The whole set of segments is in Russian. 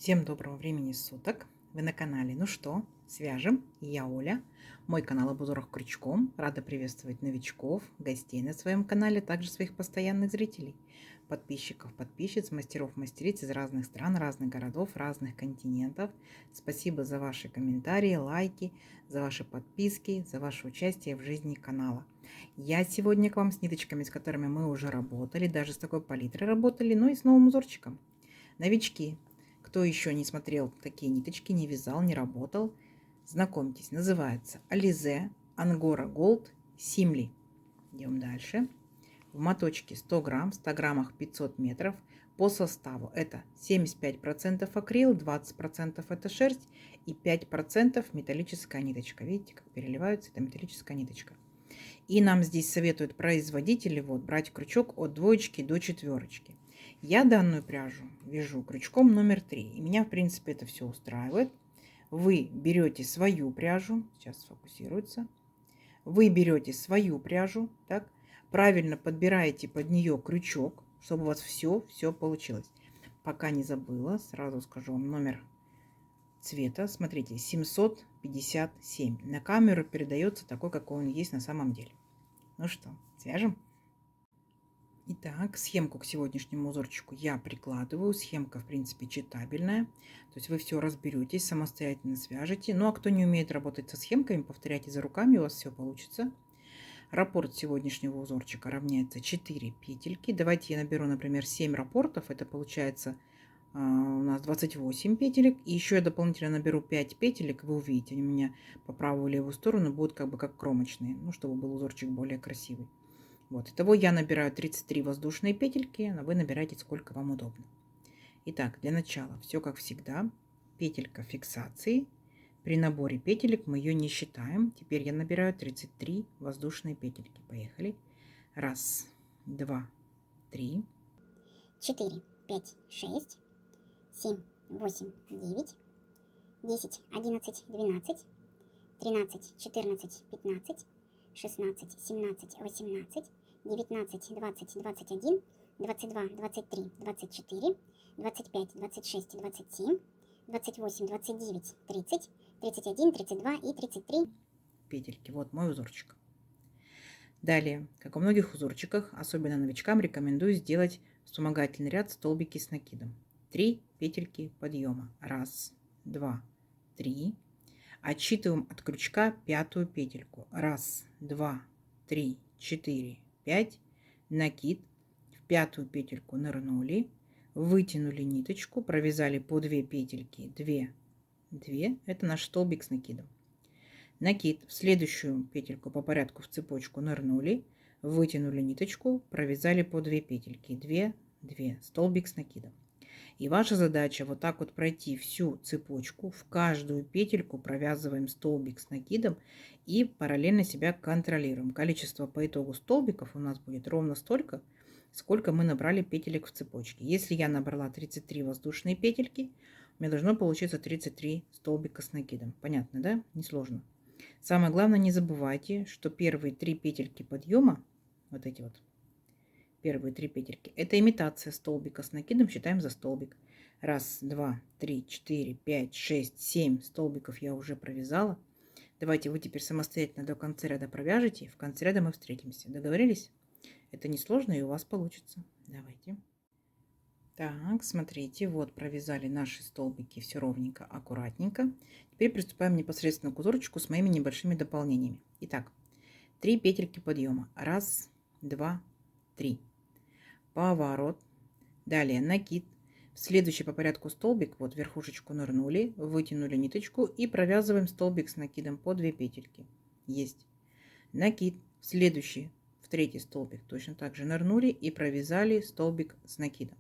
Всем доброго времени суток! Вы на канале «Ну что, свяжем?» И я Оля. Мой канал об узорах крючком. Рада приветствовать новичков, гостей на своем канале, также своих постоянных зрителей, подписчиков, подписчиц, мастеров, мастериц из разных стран, разных городов, разных континентов. Спасибо за ваши комментарии, лайки, за ваши подписки, за ваше участие в жизни канала. Я сегодня к вам с ниточками, с которыми мы уже работали, даже с такой палитрой работали, но и с новым узорчиком. Новички, кто еще не смотрел такие ниточки, не вязал, не работал, знакомьтесь, называется Alize Angora Gold Simli. Идем дальше. В моточке 100 грамм, в 100 граммах 500 метров. По составу это 75% акрил, 20% это шерсть и 5% металлическая ниточка. Видите, как переливаются, это металлическая ниточка. И нам здесь советуют производители брать крючок от 2 до 4. Я данную пряжу вяжу крючком номер 3. И меня, в принципе, это все устраивает. Вы берете свою пряжу. Сейчас сфокусируется. Вы берете свою пряжу. Так, правильно подбираете под нее крючок, чтобы у вас все получилось. Пока не забыла, сразу скажу вам номер цвета. Смотрите, 757. На камеру передается такой, какой он есть на самом деле. Ну что, свяжем? Итак, схемку к сегодняшнему узорчику я прикладываю. Схемка, в принципе, читабельная. То есть вы все разберетесь, самостоятельно свяжете. Ну а кто не умеет работать со схемками, повторяйте за руками, у вас все получится. Раппорт сегодняшнего узорчика равняется 4 петельки. Давайте я наберу, например, 7 раппортов. Это получается у нас 28 петелек. И еще я дополнительно наберу 5 петелек. Вы увидите, они у меня по правую и левую сторону будут как кромочные. Ну, чтобы был узорчик более красивый. Вот, итого я набираю 33 воздушные петельки, а вы набираете сколько вам удобно. Итак, для начала все как всегда. Петелька фиксации. При наборе петелек мы ее не считаем. Теперь я набираю 33 воздушные петельки. Поехали. 1, 2, 3. 4, 5, 6, 7, 8, 9, 10, 11, 12, 13, 14, 15, 16, 17, 18, 19, 20, 21, 22, 23, 24, 25, 26, 27, 28, 29, 30, 31, 32 и 33 петельки. Вот мой узорчик. Далее, как у многих узорчиках, особенно новичкам, рекомендую сделать вспомогательный ряд столбики с накидом. 3 петельки подъема. 1, 2, 3. Отсчитываем от крючка 5-ю петельку. 1, 2, 3, 4, 5. Накид. В 5-ю петельку нырнули. Вытянули ниточку. Провязали по 2 петельки. 2, 2. Это наш столбик с накидом. Накид. В следующую петельку по порядку в цепочку нырнули. Вытянули ниточку. Провязали по 2 петельки. 2, 2. Столбик с накидом. И ваша задача вот так вот пройти всю цепочку, в каждую петельку провязываем столбик с накидом и параллельно себя контролируем. Количество по итогу столбиков у нас будет ровно столько, сколько мы набрали петелек в цепочке. Если я набрала 33 воздушные петельки, у меня должно получиться 33 столбика с накидом. Понятно, да? Несложно. Самое главное, не забывайте, что первые 3 петельки подъема, вот эти вот, первые 3 петельки, это имитация столбика с накидом, считаем за столбик. 1, 2, 3, 4, 5, 6, 7 столбиков я уже провязала. Давайте вы теперь самостоятельно до конца ряда провяжете. В конце ряда мы встретимся. Договорились? Это несложно и у вас получится. Давайте. Так, смотрите, вот провязали наши столбики все ровненько, аккуратненько. Теперь приступаем непосредственно к узорчику с моими небольшими дополнениями. Итак, 3 петельки подъема. 1, 2, 3. Поворот. Далее накид. В следующий по порядку столбик, вот верхушечку нырнули, вытянули ниточку и провязываем столбик с накидом по 2 петельки. Есть. Накид. В следующий, в третий столбик точно так же нырнули и провязали столбик с накидом.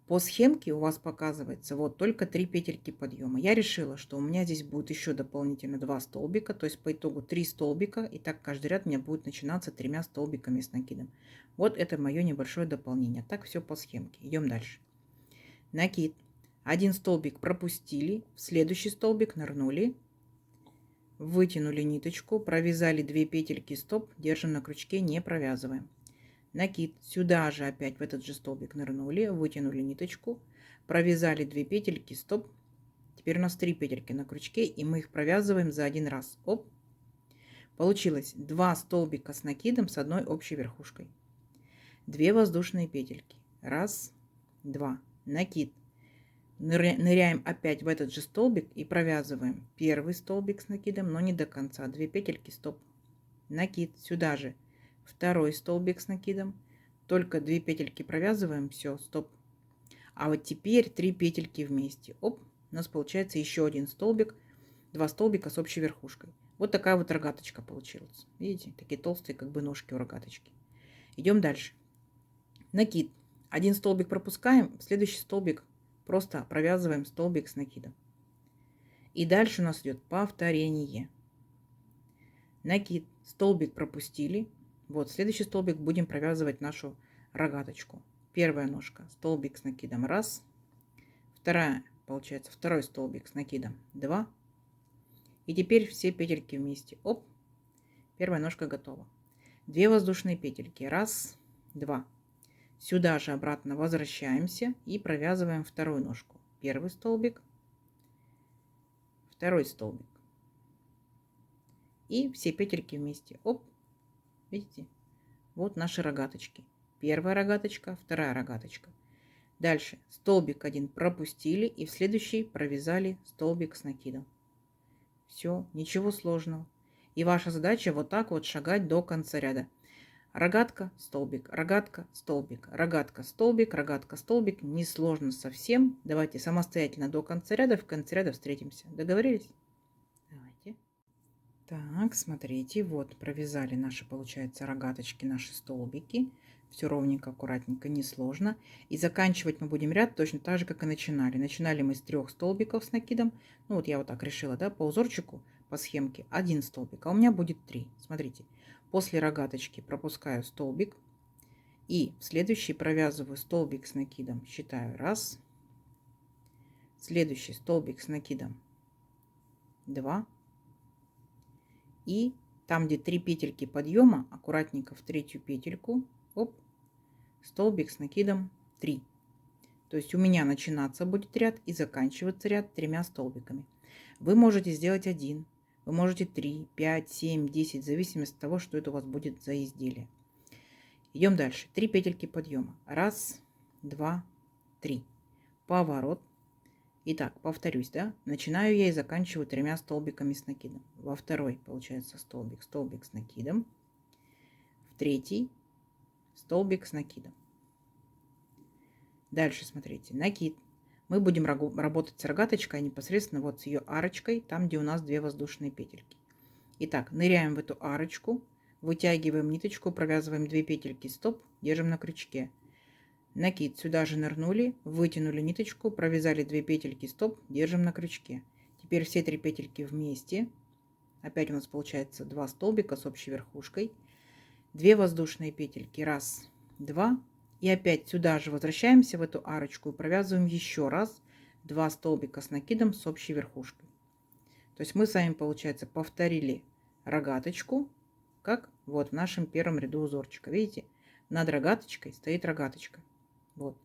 По схемке у вас показывается вот только 3 петельки подъема. Я решила, что у меня здесь будет еще дополнительно 2 столбика, то есть по итогу 3 столбика. И так каждый ряд у меня будет начинаться 3 столбиками с накидом. Вот это мое небольшое дополнение. Так все по схемке. Идем дальше. Накид. Один столбик пропустили, в следующий столбик нырнули, вытянули ниточку, провязали 2 петельки стоп, держим на крючке, не провязываем. Накид. Сюда же опять в этот же столбик нырнули, вытянули ниточку, провязали 2 петельки, стоп. Теперь у нас 3 петельки на крючке, и мы их провязываем за один раз. Оп. Получилось 2 столбика с накидом с одной общей верхушкой. 2 воздушные петельки. Раз, два. Накид. Ныряем опять в этот же столбик и провязываем первый столбик с накидом, но не до конца. 2 петельки, стоп. Накид. Сюда же второй столбик с накидом. Только 2 петельки провязываем. Все, стоп. А вот теперь 3 петельки вместе. Оп. У нас получается еще один столбик. 2 столбика с общей верхушкой. Вот такая вот рогаточка получилась. Видите? Такие толстые как бы ножки у рогаточки. Идем дальше. Накид. Один столбик пропускаем. Следующий столбик просто провязываем столбик с накидом. И дальше у нас идет повторение. Накид. Столбик пропустили. Вот следующий столбик будем провязывать нашу рогаточку. Первая ножка. Столбик с накидом. Раз. Вторая. Получается второй столбик с накидом. 2. И теперь все петельки вместе. Оп. Первая ножка готова. 2 воздушные петельки. Раз. Два. Сюда же обратно возвращаемся и провязываем вторую ножку. Первый столбик. Второй столбик. И все петельки вместе. Оп. Видите? Вот наши рогаточки. Первая рогаточка, вторая рогаточка. Дальше столбик один пропустили и в следующий провязали столбик с накидом. Все, ничего сложного. И ваша задача вот так вот шагать до конца ряда. Рогатка, столбик, рогатка, столбик, рогатка, столбик, рогатка, столбик. Несложно совсем. Давайте самостоятельно до конца ряда. В конце ряда встретимся. Договорились? Давайте. Так, смотрите, вот провязали наши, получается, рогаточки, наши столбики. Все ровненько, аккуратненько, несложно. И заканчивать мы будем ряд точно так же, как и начинали. Начинали мы с 3 столбиков с накидом. Ну вот я вот так решила, да, по узорчику, по схемке 1 столбик, а у меня будет 3. Смотрите, после рогаточки пропускаю столбик. И в следующий провязываю столбик с накидом. Считаю 1. Следующий столбик с накидом 2. И там, где 3 петельки подъема, аккуратненько в третью петельку, оп, столбик с накидом 3. То есть у меня начинаться будет ряд и заканчиваться ряд 3 столбиками. Вы можете сделать 1, вы можете 3, 5, 7, 10, в зависимости от того, что это у вас будет за изделие. Идем дальше. 3 петельки подъема. 1, 2, 3. Поворот. Итак, повторюсь, да, начинаю я и заканчиваю 3 столбиками с накидом. Во второй получается столбик, столбик с накидом. В третий столбик с накидом. Дальше смотрите, накид. Мы будем работать с рогаточкой непосредственно вот с ее арочкой, там, где у нас 2 воздушные петельки. Итак, ныряем в эту арочку, вытягиваем ниточку, провязываем 2 петельки, стоп, держим на крючке. Накид, сюда же нырнули, вытянули ниточку, провязали 2 петельки, стоп, держим на крючке. Теперь все 3 петельки вместе. Опять у нас получается 2 столбика с общей верхушкой. 2 воздушные петельки, 1, 2. И опять сюда же возвращаемся в эту арочку и провязываем еще раз 2 столбика с накидом с общей верхушкой. То есть мы с вами, получается, повторили рогаточку, как вот в нашем первом ряду узорчика. Видите, над рогаточкой стоит рогаточка. Вот.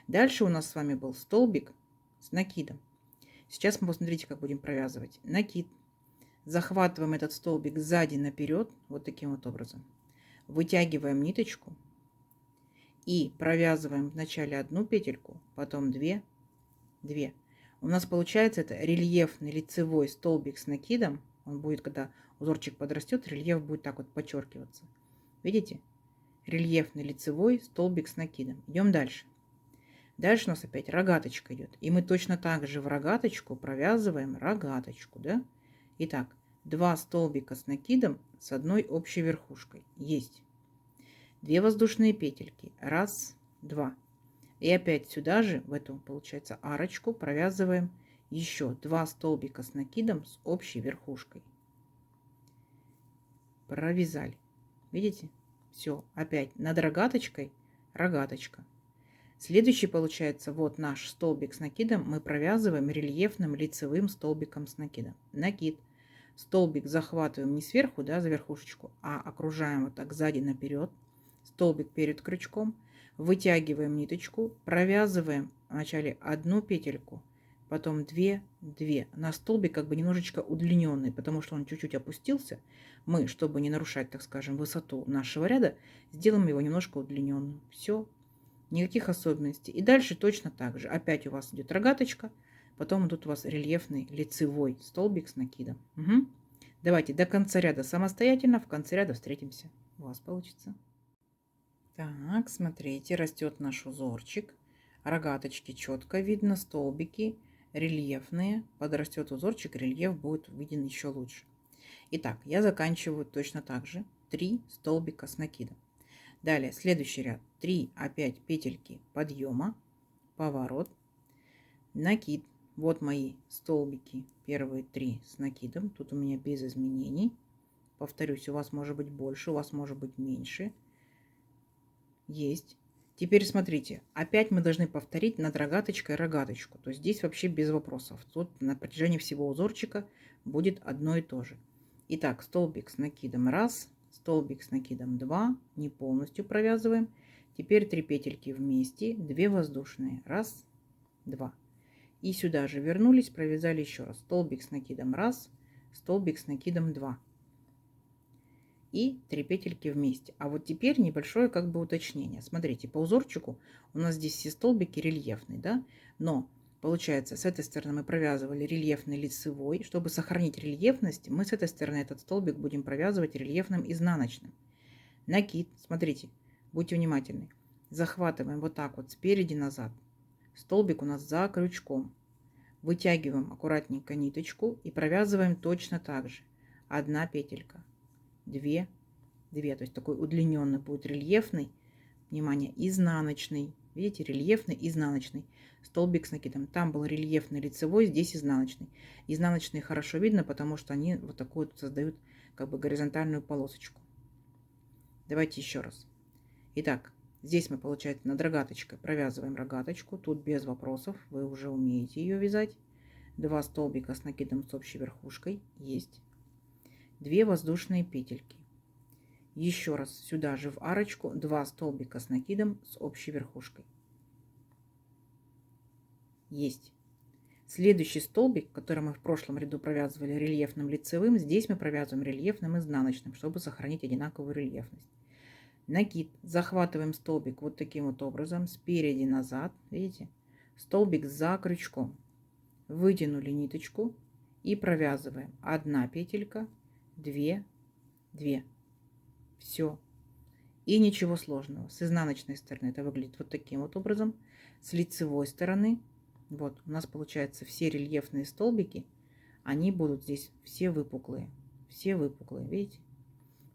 Дальше у нас с вами был столбик с накидом. Сейчас мы посмотрите, как будем провязывать. Накид. Захватываем этот столбик сзади наперед, вот таким вот образом. Вытягиваем ниточку и провязываем вначале 1 петельку, потом 2, 2. У нас получается это рельефный лицевой столбик с накидом. Он будет, когда узорчик подрастет, рельеф будет так вот подчеркиваться. Видите? Рельефный лицевой столбик с накидом. Идем дальше. Дальше у нас опять рогаточка идет. И мы точно так же в рогаточку провязываем рогаточку. Да? Итак, 2 столбика с накидом с одной общей верхушкой. Есть. 2 воздушные петельки. 1, 2. И опять сюда же, в эту, получается, арочку провязываем еще 2 столбика с накидом с общей верхушкой. Провязали. Видите? Все, опять над рогаточкой рогаточка. Следующий получается вот наш столбик с накидом мы провязываем рельефным лицевым столбиком с накидом. Накид. Столбик захватываем не сверху, да, за верхушечку, а окружаем вот так сзади наперед. Столбик перед крючком. Вытягиваем ниточку, провязываем вначале одну петельку, потом 2, 2. На столбик как бы немножечко удлиненный, потому что он чуть-чуть опустился. Мы, чтобы не нарушать, так скажем, высоту нашего ряда, сделаем его немножко удлиненным. Все, никаких особенностей. И дальше точно так же. Опять у вас идет рогаточка, потом идут у вас рельефный лицевой столбик с накидом. Угу. Давайте до конца ряда самостоятельно, в конце ряда встретимся. У вас получится. Так, смотрите, растет наш узорчик. Рогаточки четко видно, столбики рельефные. Подрастет узорчик, рельеф будет виден еще лучше. Итак, я заканчиваю точно так же. 3 столбика с накидом. Далее, следующий ряд. 3 опять петельки подъема, поворот, накид. Вот мои столбики, первые 3 с накидом. Тут у меня без изменений. Повторюсь, у вас может быть больше, у вас может быть меньше. Есть. Теперь смотрите, опять мы должны повторить над рогаточкой рогаточку. То есть здесь вообще без вопросов. Тут на протяжении всего узорчика будет одно и то же. Итак, столбик с накидом 1, столбик с накидом 2, не полностью провязываем. Теперь 3 петельки вместе, 2 воздушные, 1, 2. И сюда же вернулись, провязали еще раз. Столбик с накидом 1, столбик с накидом 2. И 3 петельки вместе. А вот теперь небольшое как бы уточнение. Смотрите, по узорчику у нас здесь все столбики рельефные, да? Но получается, с этой стороны мы провязывали рельефный лицевой. Чтобы сохранить рельефность, мы с этой стороны этот столбик будем провязывать рельефным изнаночным. Накид, смотрите, будьте внимательны. Захватываем вот так вот спереди назад. Столбик у нас за крючком. Вытягиваем аккуратненько ниточку и провязываем точно так же. 1 петелька. 2, 2, то есть такой удлиненный будет рельефный, внимание, изнаночный, видите, рельефный, изнаночный, столбик с накидом. Там был рельефный лицевой, здесь изнаночный. Изнаночный хорошо видно, потому что они вот такую вот создают как бы горизонтальную полосочку. Давайте еще раз. Итак, здесь мы, получается, над рогаточкой провязываем рогаточку, тут без вопросов, вы уже умеете ее вязать. 2 столбика с накидом с общей верхушкой, есть. 2 воздушные петельки. Еще раз сюда же в арочку 2 столбика с накидом с общей верхушкой. Есть. Следующий столбик, который мы в прошлом ряду провязывали рельефным лицевым, здесь мы провязываем рельефным изнаночным, чтобы сохранить одинаковую рельефность. Накид. Захватываем столбик вот таким вот образом, спереди назад, видите? Столбик за крючком. Вытянули ниточку и провязываем 1 петелька, 2, 2. Все. И ничего сложного. С изнаночной стороны это выглядит вот таким вот образом. С лицевой стороны, вот у нас получается все рельефные столбики, они будут здесь все выпуклые. Все выпуклые, видите?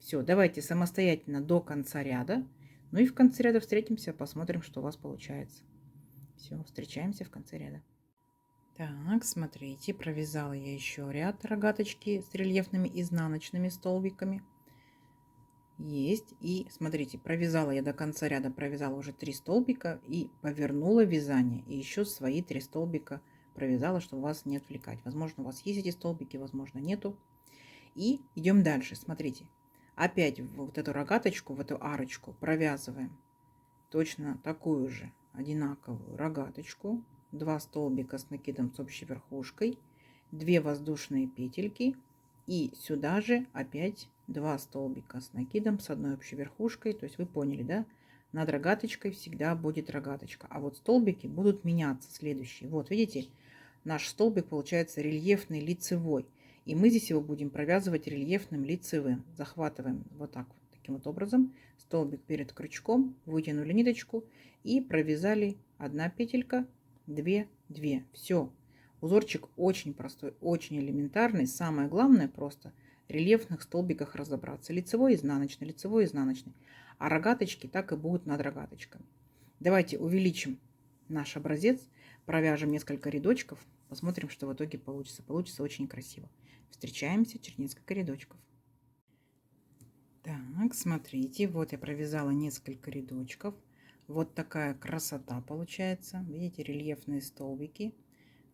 Все, давайте самостоятельно до конца ряда. Ну и в конце ряда встретимся, посмотрим, что у вас получается. Все, встречаемся в конце ряда. Так, смотрите, провязала я еще ряд рогаточки с рельефными изнаночными столбиками. Есть. И смотрите, провязала я до конца ряда, провязала уже 3 столбика и повернула вязание. И еще свои 3 столбика провязала, чтобы вас не отвлекать. Возможно, у вас есть эти столбики, возможно, нету. И идем дальше. Смотрите, опять вот эту рогаточку, в эту арочку провязываем точно такую же одинаковую рогаточку. 2 столбика с накидом с общей верхушкой, 2 воздушные петельки и сюда же опять 2 столбика с накидом с одной общей верхушкой. То есть вы поняли, да? Над рогаточкой всегда будет рогаточка, а вот столбики будут меняться следующие. Вот видите, наш столбик получается рельефный лицевой, и мы здесь его будем провязывать рельефным лицевым. Захватываем вот так вот, таким вот образом, столбик перед крючком, вытянули ниточку и провязали 1 петелька, 2, 2. Все. Узорчик очень простой, очень элементарный. Самое главное просто в рельефных столбиках разобраться. Лицевой, изнаночный, лицевой, изнаночный. А рогаточки так и будут над рогаточками. Давайте увеличим наш образец, провяжем несколько рядочков, посмотрим, что в итоге получится. Получится очень красиво. Встречаемся через несколько рядочков. Так, смотрите, вот я провязала несколько рядочков. Вот такая красота получается. Видите, рельефные столбики.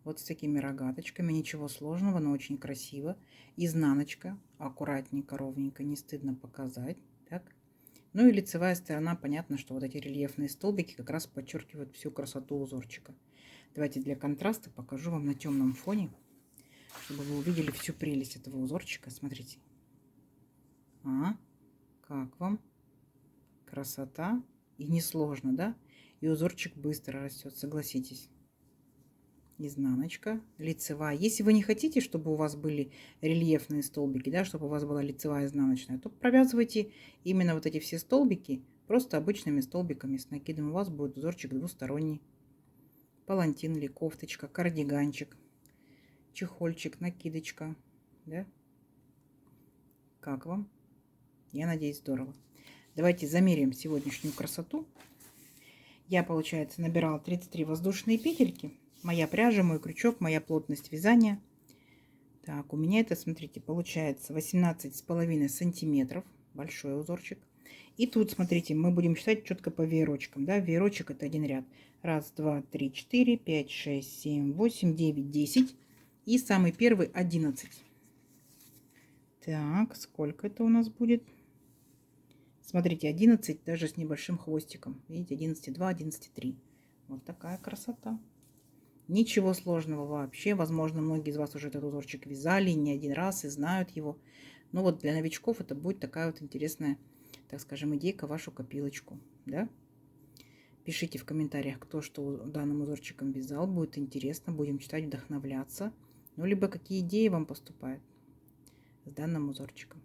Вот с такими рогаточками. Ничего сложного, но очень красиво. Изнаночка. Аккуратненько, ровненько. Не стыдно показать. Так. Ну и лицевая сторона, понятно, что вот эти рельефные столбики как раз подчеркивают всю красоту узорчика. Давайте для контраста покажу вам на темном фоне, чтобы вы увидели всю прелесть этого узорчика. Смотрите. Как вам? Красота. И несложно, да? И узорчик быстро растет, согласитесь. Изнаночка, лицевая. Если вы не хотите, чтобы у вас были рельефные столбики, да, чтобы у вас была лицевая изнаночная, то провязывайте именно вот эти все столбики просто обычными столбиками с накидом. У вас будет узорчик двусторонний. Палантин или кофточка, кардиганчик, чехольчик, накидочка. Да? Как вам? Я надеюсь, здорово. Давайте замерим сегодняшнюю красоту. Я, получается, набирала 33 воздушные петельки. Моя пряжа, мой крючок, моя плотность вязания. Так, у меня это, смотрите, получается 18,5 сантиметров. Большой узорчик. И тут, смотрите, мы будем считать четко по веерочкам. Да? Веерочек это один ряд. 1, 2, 3, 4, 5, 6, 7, 8, 9, 10. И самый первый 11. Так, сколько это у нас будет? Смотрите, 11 даже с небольшим хвостиком. Видите, 11,2, 11,3. Вот такая красота. Ничего сложного вообще. Возможно, многие из вас уже этот узорчик вязали не один раз и знают его. Но вот для новичков это будет такая вот интересная, так скажем, идейка в вашу копилочку. Да? Пишите в комментариях, кто что данным узорчиком вязал. Будет интересно, будем читать, вдохновляться. Ну, либо какие идеи вам поступают с данным узорчиком.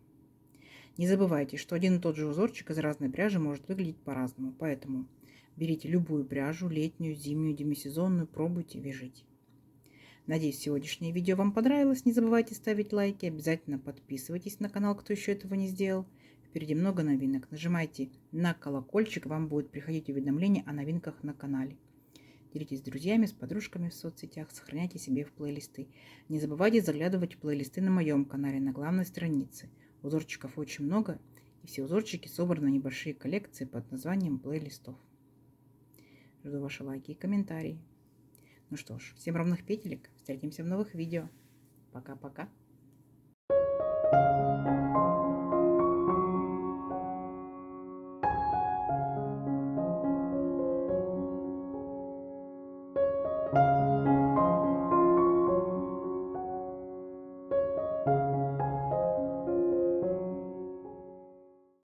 Не забывайте, что один и тот же узорчик из разной пряжи может выглядеть по-разному. Поэтому берите любую пряжу, летнюю, зимнюю, демисезонную, пробуйте, вяжите. Надеюсь, сегодняшнее видео вам понравилось. Не забывайте ставить лайки. Обязательно подписывайтесь на канал, кто еще этого не сделал. Впереди много новинок. Нажимайте на колокольчик, вам будет приходить уведомления о новинках на канале. Делитесь с друзьями, с подружками в соцсетях, сохраняйте себе в плейлисты. Не забывайте заглядывать в плейлисты на моем канале, на главной странице. Узорчиков очень много, и все узорчики собраны в небольшие коллекции под названием плейлистов. Жду ваши лайки и комментарии. Ну что ж, всем ровных петелек. Встретимся в новых видео. Пока-пока.